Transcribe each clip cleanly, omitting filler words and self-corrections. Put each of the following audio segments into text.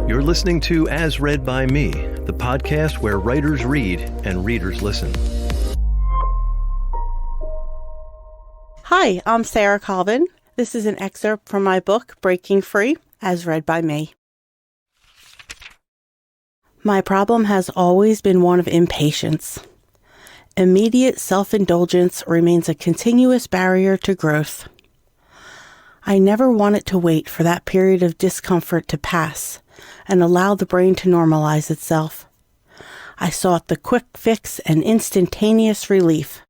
You're listening to As Read by Me, the podcast where writers read and readers listen. Hi, I'm Sara Colvin. This is an excerpt from my book, Breaking Free, As Read by Me. My problem has always been one of impatience. Immediate self-indulgence remains a continuous barrier to growth. I never wanted to wait for that period of discomfort to pass and allow the brain to normalize itself. I sought the quick fix and instantaneous relief.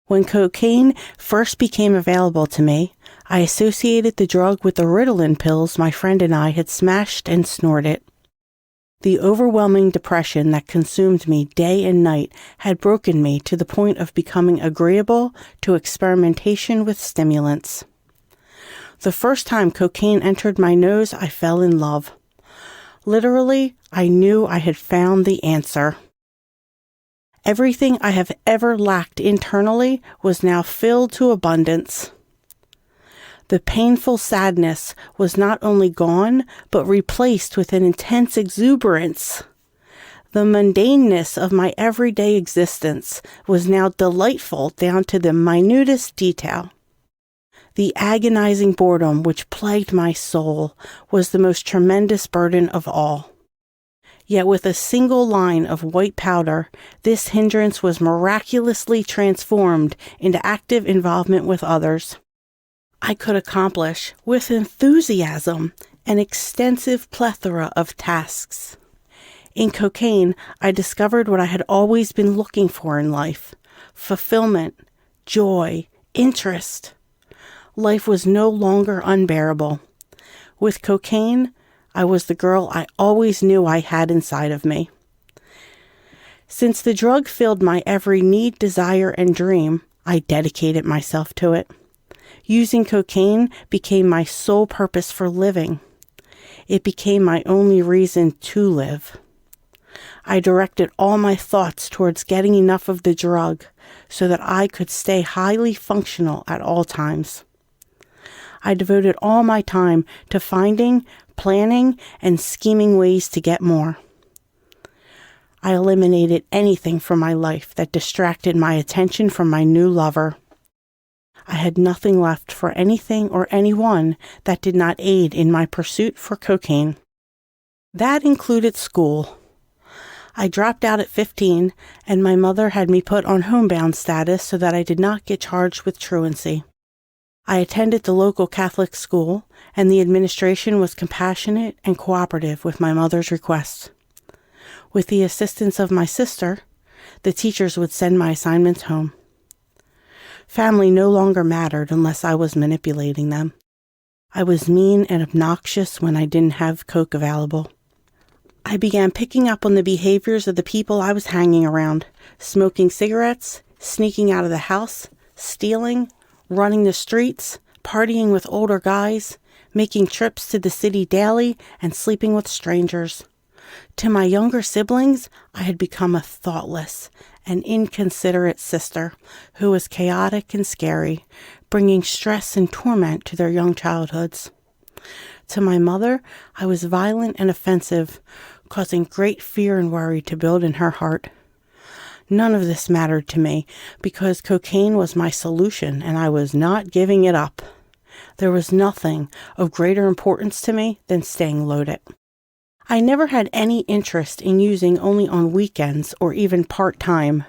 When cocaine first became available to me, I associated the drug with the Ritalin pills my friend and I had smashed and snorted. The overwhelming depression that consumed me day and night had broken me to the point of becoming agreeable to experimentation with stimulants. The first time cocaine entered my nose, I fell in love. Literally, I knew I had found the answer. Everything I have ever lacked internally was now filled to abundance. The painful sadness was not only gone, but replaced with an intense exuberance. The mundaneness of my everyday existence was now delightful down to the minutest detail. The agonizing boredom which plagued my soul was the most tremendous burden of all. Yet with a single line of white powder, this hindrance was miraculously transformed into active involvement with others. I could accomplish, with enthusiasm, an extensive plethora of tasks. In cocaine, I discovered what I had always been looking for in life: fulfillment, joy, interest. Life was no longer unbearable. With cocaine, I was the girl I always knew I had inside of me. Since the drug filled my every need, desire, and dream, I dedicated myself to it. Using cocaine became my sole purpose for living. It became my only reason to live. I directed all my thoughts towards getting enough of the drug so that I could stay highly functional at all times. I devoted all my time to finding, planning, and scheming ways to get more. I eliminated anything from my life that distracted my attention from my new lover. I had nothing left for anything or anyone that did not aid in my pursuit for cocaine. That included school. I dropped out at 15, and my mother had me put on homebound status so that I did not get charged with truancy. I attended the local Catholic school, and the administration was compassionate and cooperative with my mother's requests. With the assistance of my sister, the teachers would send my assignments home. Family no longer mattered unless I was manipulating them. I was mean and obnoxious when I didn't have coke available. I began picking up on the behaviors of the people I was hanging around, smoking cigarettes, sneaking out of the house, stealing, running the streets, partying with older guys, making trips to the city daily, and sleeping with strangers. To my younger siblings, I had become a thoughtless and inconsiderate sister who was chaotic and scary, bringing stress and torment to their young childhoods. To my mother, I was violent and offensive, causing great fear and worry to build in her heart. None of this mattered to me because cocaine was my solution and I was not giving it up. There was nothing of greater importance to me than staying loaded. I never had any interest in using only on weekends or even part-time.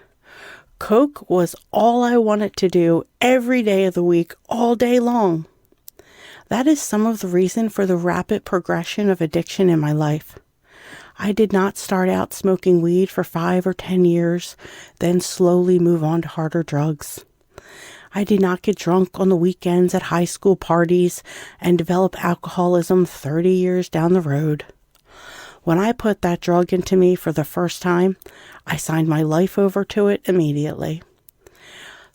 Coke was all I wanted to do every day of the week, all day long. That is some of the reason for the rapid progression of addiction in my life. I did not start out smoking weed for 5 or 10 years, then slowly move on to harder drugs. I did not get drunk on the weekends at high school parties and develop alcoholism 30 years down the road. When I put that drug into me for the first time, I signed my life over to it immediately.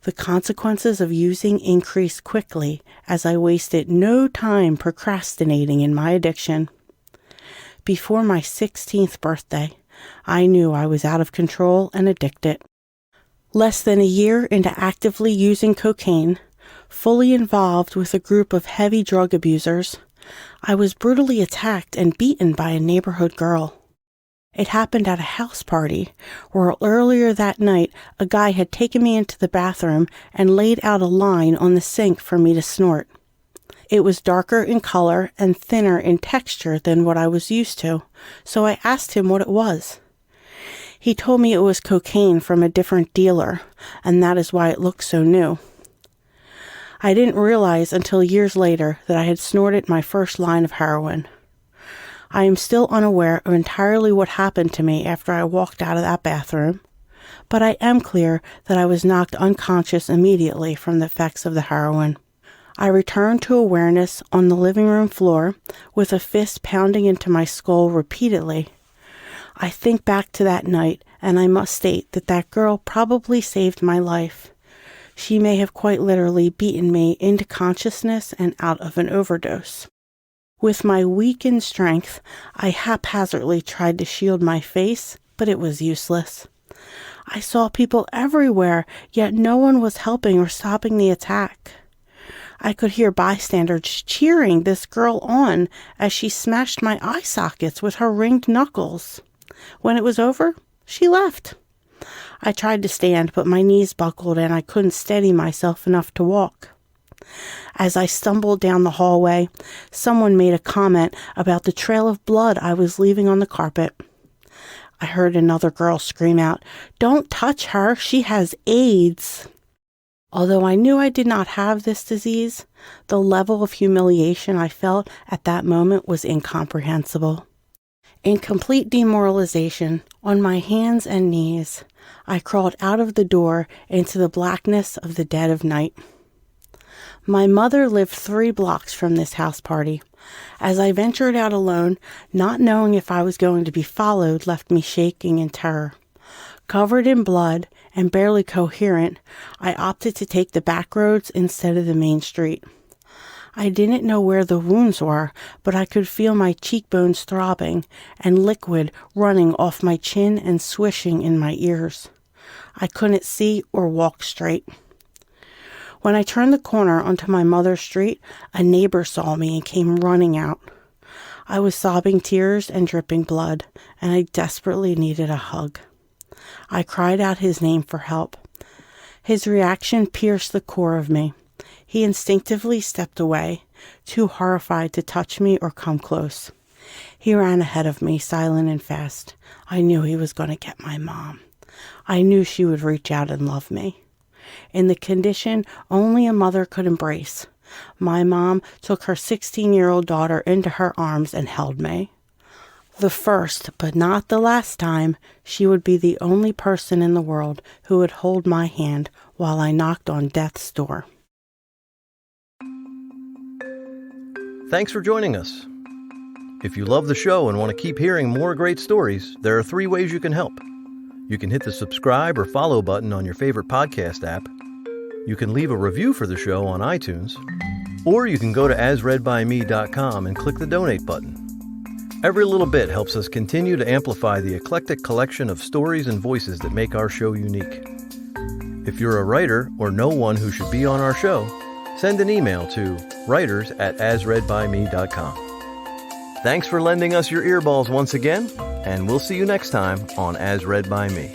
The consequences of using increased quickly as I wasted no time procrastinating in my addiction. Before my 16th birthday, I knew I was out of control and addicted. Less than a year into actively using cocaine, fully involved with a group of heavy drug abusers, I was brutally attacked and beaten by a neighborhood girl. It happened at a house party, where earlier that night a guy had taken me into the bathroom and laid out a line on the sink for me to snort. It was darker in color and thinner in texture than what I was used to, so I asked him what it was. He told me it was cocaine from a different dealer, and that is why it looked so new. I didn't realize until years later that I had snorted my first line of heroin. I am still unaware of entirely what happened to me after I walked out of that bathroom, but I am clear that I was knocked unconscious immediately from the effects of the heroin. I returned to awareness on the living room floor with a fist pounding into my skull repeatedly. I think back to that night, and I must state that that girl probably saved my life. She may have quite literally beaten me into consciousness and out of an overdose. With my weakened strength, I haphazardly tried to shield my face, but it was useless. I saw people everywhere, yet no one was helping or stopping the attack. I could hear bystanders cheering this girl on as she smashed my eye sockets with her ringed knuckles. When it was over, she left. I tried to stand, but my knees buckled and I couldn't steady myself enough to walk. As I stumbled down the hallway, someone made a comment about the trail of blood I was leaving on the carpet. I heard another girl scream out, "Don't touch her, she has AIDS." Although I knew I did not have this disease, the level of humiliation I felt at that moment was incomprehensible. In complete demoralization, on my hands and knees, I crawled out of the door into the blackness of the dead of night. My mother lived 3 blocks from this house party. As I ventured out alone, not knowing if I was going to be followed left me shaking in terror. Covered in blood and barely coherent, I opted to take the back roads instead of the main street. I didn't know where the wounds were, but I could feel my cheekbones throbbing and liquid running off my chin and swishing in my ears. I couldn't see or walk straight. When I turned the corner onto my mother's street, a neighbor saw me and came running out. I was sobbing tears and dripping blood, and I desperately needed a hug. I cried out his name for help. His reaction pierced the core of me. He instinctively stepped away, too horrified to touch me or come close. He ran ahead of me, silent and fast. I knew he was going to get my mom. I knew she would reach out and love me. In the condition only a mother could embrace, my mom took her 16-year-old daughter into her arms and held me. The first, but not the last time, she would be the only person in the world who would hold my hand while I knocked on death's door. Thanks for joining us. If you love the show and want to keep hearing more great stories, there are 3 ways you can help. You can hit the subscribe or follow button on your favorite podcast app. You can leave a review for the show on iTunes. Or you can go to asreadbyme.com and click the donate button. Every little bit helps us continue to amplify the eclectic collection of stories and voices that make our show unique. If you're a writer or know one who should be on our show, send an email to writers@asreadbyme.com. Thanks for lending us your earballs once again, and we'll see you next time on As Read by Me.